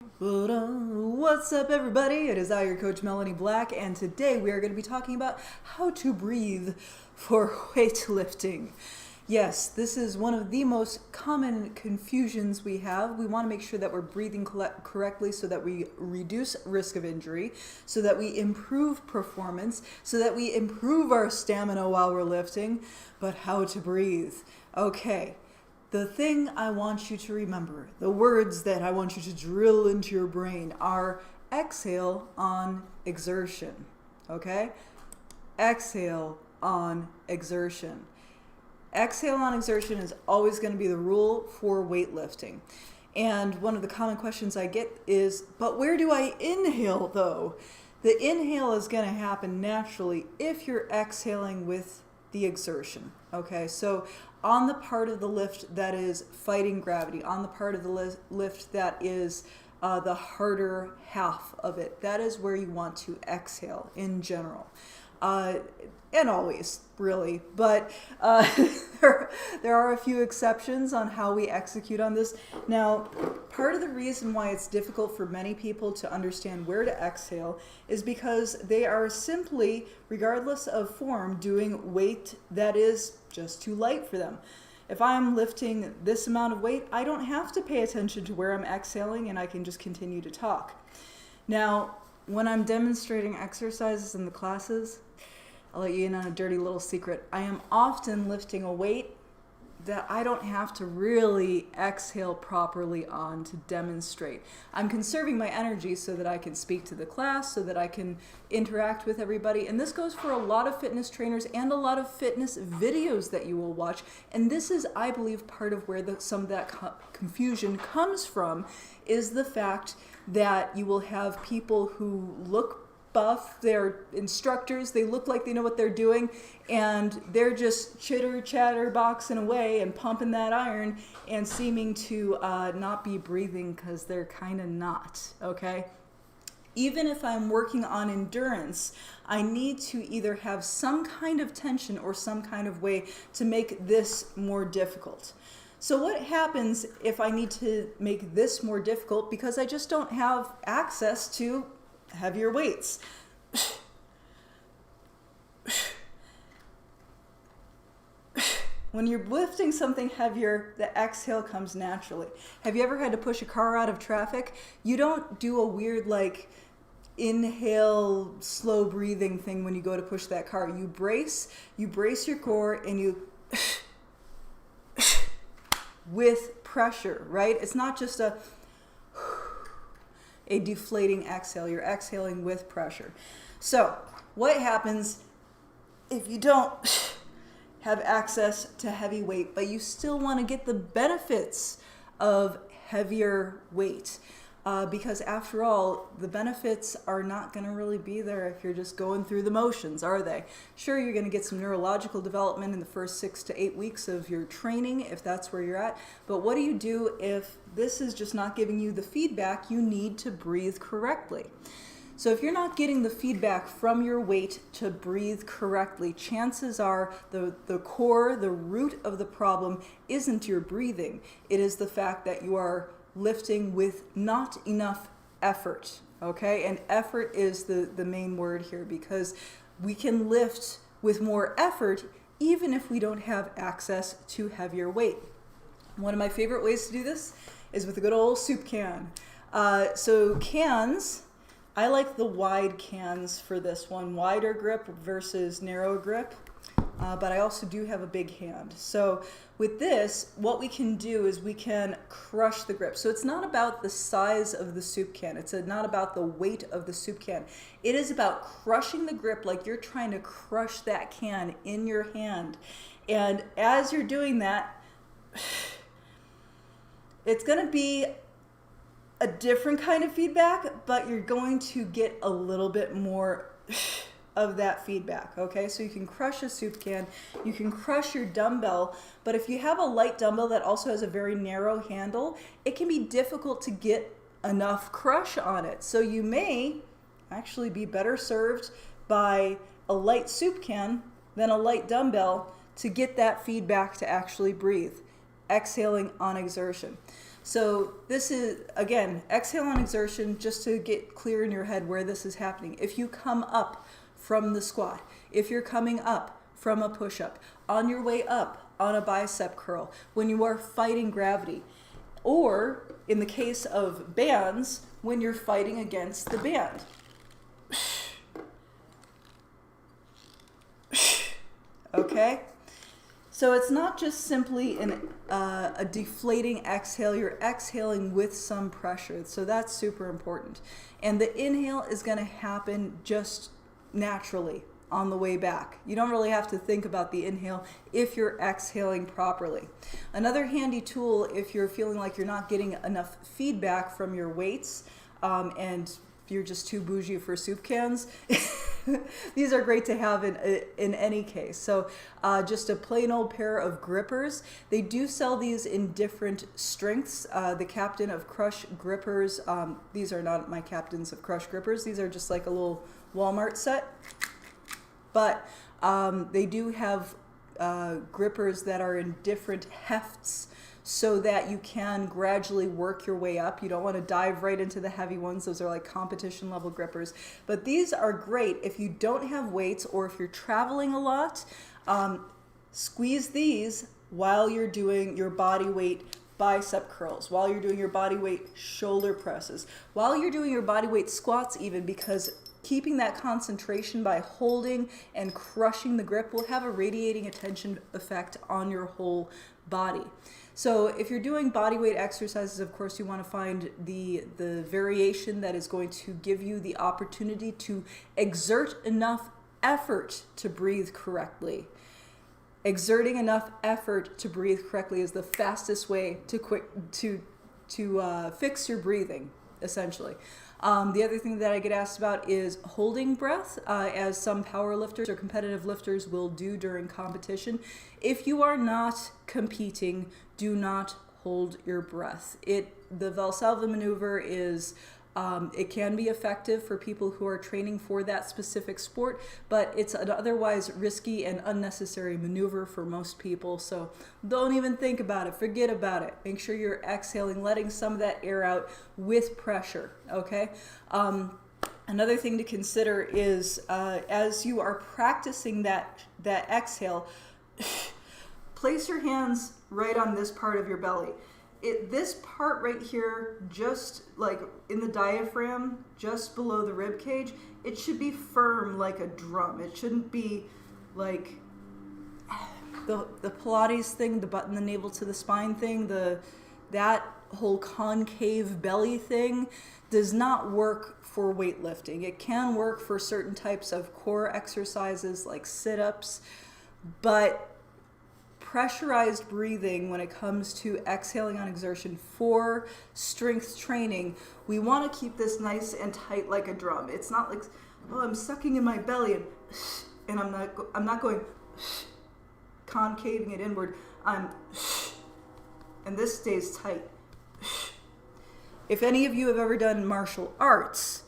What's up, everybody? It is I, your coach Melanie Black, and today we are going to be talking about how to breathe for weightlifting. Yes, this is one of the most common confusions we have. We want to make sure that we're breathing correctly so that we reduce risk of injury, so that we improve performance, so that we improve our stamina while we're lifting. But how to breathe? Okay. The thing I want you to remember, the words that I want you to drill into your brain are exhale on exertion, okay? Exhale on exertion. Exhale on exertion is always going to be the rule for weightlifting. And one of the common questions I get is, but where do I inhale though? The inhale is going to happen naturally if you're exhaling with the exertion. Okay, so on the part of the lift that is fighting gravity, on the part of the lift that is the harder half of it, that is where you want to exhale in general. And always, really. But there are a few exceptions on how we execute on this. Now, part of the reason why it's difficult for many people to understand where to exhale is because they are simply, regardless of form, doing weight that is just too light for them. If I'm lifting this amount of weight, I don't have to pay attention to where I'm exhaling, and I can just continue to talk. Now, when I'm demonstrating exercises in the classes, I'll let you in on a dirty little secret. I am often lifting a weight that I don't have to really exhale properly on to demonstrate. I'm conserving my energy so that I can speak to the class, so that I can interact with everybody. And this goes for a lot of fitness trainers and a lot of fitness videos that you will watch. And this is, I believe, part of where some of that confusion comes from, is the fact that you will have people who look buff, they're instructors, they look like they know what they're doing, and they're just chitter boxing away and pumping that iron and seeming to not be breathing because they're kind of not, okay? Even if I'm working on endurance, I need to either have some kind of tension or some kind of way to make this more difficult. So what happens if I need to make this more difficult because I just don't have access to heavier weights? When you're lifting something heavier, the exhale comes naturally. Have you ever had to push a car out of traffic? You don't do a weird inhale, slow breathing thing when you go to push that car. You brace your core, and you with pressure, right? It's not just a deflating exhale. You're exhaling with pressure. So what happens if you don't have access to heavy weight, but you still want to get the benefits of heavier weight? Because after all, the benefits are not going to really be there if you're just going through the motions, are they? Sure, you're going to get some neurological development in the first 6 to 8 weeks of your training, if that's where you're at. But what do you do if this is just not giving you the feedback you need to breathe correctly? So if you're not getting the feedback from your weight to breathe correctly, chances are the core, the root of the problem isn't your breathing. It is the fact that you are lifting with not enough effort, okay? And effort is the main word here, because we can lift with more effort even if we don't have access to heavier weight. One of my favorite ways to do this is with a good old soup can. So cans, I like the wide cans for this one, wider grip versus narrow grip. But I also do have a big hand. So with this, what we can do is we can crush the grip. So it's not about the size of the soup can. It's not about the weight of the soup can. It is about crushing the grip like you're trying to crush that can in your hand. And as you're doing that, it's going to be a different kind of feedback, but you're going to get a little bit more of that feedback, okay? So you can crush a soup can, you can crush your dumbbell, but if you have a light dumbbell that also has a very narrow handle, it can be difficult to get enough crush on it. So you may actually be better served by a light soup can than a light dumbbell to get that feedback to actually breathe. Exhaling on exertion. So this is, again, exhale on exertion, just to get clear in your head where this is happening. If you come up from the squat, if you're coming up from a push-up, on your way up on a bicep curl, when you are fighting gravity, or in the case of bands, when you're fighting against the band. Okay? So it's not just simply a deflating exhale, you're exhaling with some pressure. So that's super important. And the inhale is going to happen just naturally on the way back. You don't really have to think about the inhale if you're exhaling properly. Another handy tool, if you're feeling like you're not getting enough feedback from your weights, and you're just too bougie for soup cans, these are great to have in any case. So just a plain old pair of grippers. They do sell these in different strengths. The Captain of Crush grippers, these are not my Captains of Crush grippers. These are just like a little Walmart set. But they do have grippers that are in different hefts, so that you can gradually work your way up. You don't want to dive right into the heavy ones. Those are like competition level grippers. But these are great if you don't have weights or if you're traveling a lot. Squeeze these while you're doing your body weight bicep curls, while you're doing your body weight shoulder presses, while you're doing your body weight squats even, because keeping that concentration by holding and crushing the grip will have a radiating attention effect on your whole body. So if you're doing body weight exercises, of course, you want to find the variation that is going to give you the opportunity to exert enough effort to breathe correctly. Exerting enough effort to breathe correctly is the fastest way to fix your breathing, essentially. The other thing that I get asked about is holding breath, as some power lifters or competitive lifters will do during competition. If you are not competing, do not hold your breath. The Valsalva maneuver is, it can be effective for people who are training for that specific sport, but it's an otherwise risky and unnecessary maneuver for most people. So don't even think about it. Forget about it. Make sure you're exhaling, letting some of that air out with pressure, okay? Another thing to consider is as you are practicing that exhale, place your hands right on this part of your belly. This part right here, just like in the diaphragm, just below the rib cage, it should be firm like a drum. It shouldn't be like the Pilates thing, the button the navel to the spine thing, that whole concave belly thing does not work for weightlifting. It can work for certain types of core exercises like sit-ups, but pressurized breathing when it comes to exhaling on exertion for strength training, we want to keep this nice and tight like a drum. It's not like, oh, I'm sucking in my belly and I'm not going concaving it inward. And this stays tight. If any of you have ever done martial arts,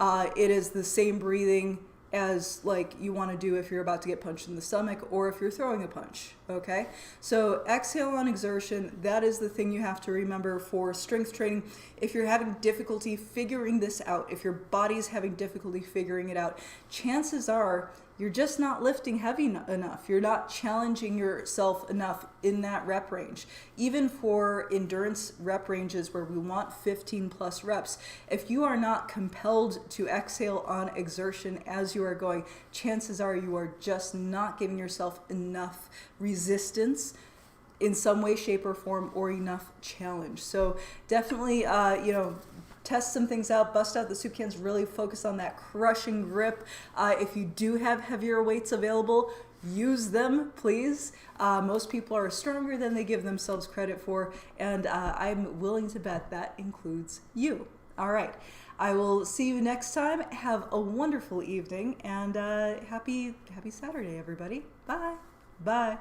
it is the same breathing as like you want to do if you're about to get punched in the stomach or if you're throwing a punch, okay? So exhale on exertion, that is the thing you have to remember for strength training. If you're having difficulty figuring this out, if your body's having difficulty figuring it out, chances are you're just not lifting heavy enough. You're not challenging yourself enough in that rep range. Even for endurance rep ranges where we want 15 plus reps, if you are not compelled to exhale on exertion as you are going, chances are you are just not giving yourself enough resistance in some way, shape, or form, or enough challenge. So definitely, test some things out, bust out the soup cans, really focus on that crushing grip. If you do have heavier weights available, use them, please. Most people are stronger than they give themselves credit for, and I'm willing to bet that includes you. All right, I will see you next time. Have a wonderful evening, and happy Saturday, everybody. Bye. Bye.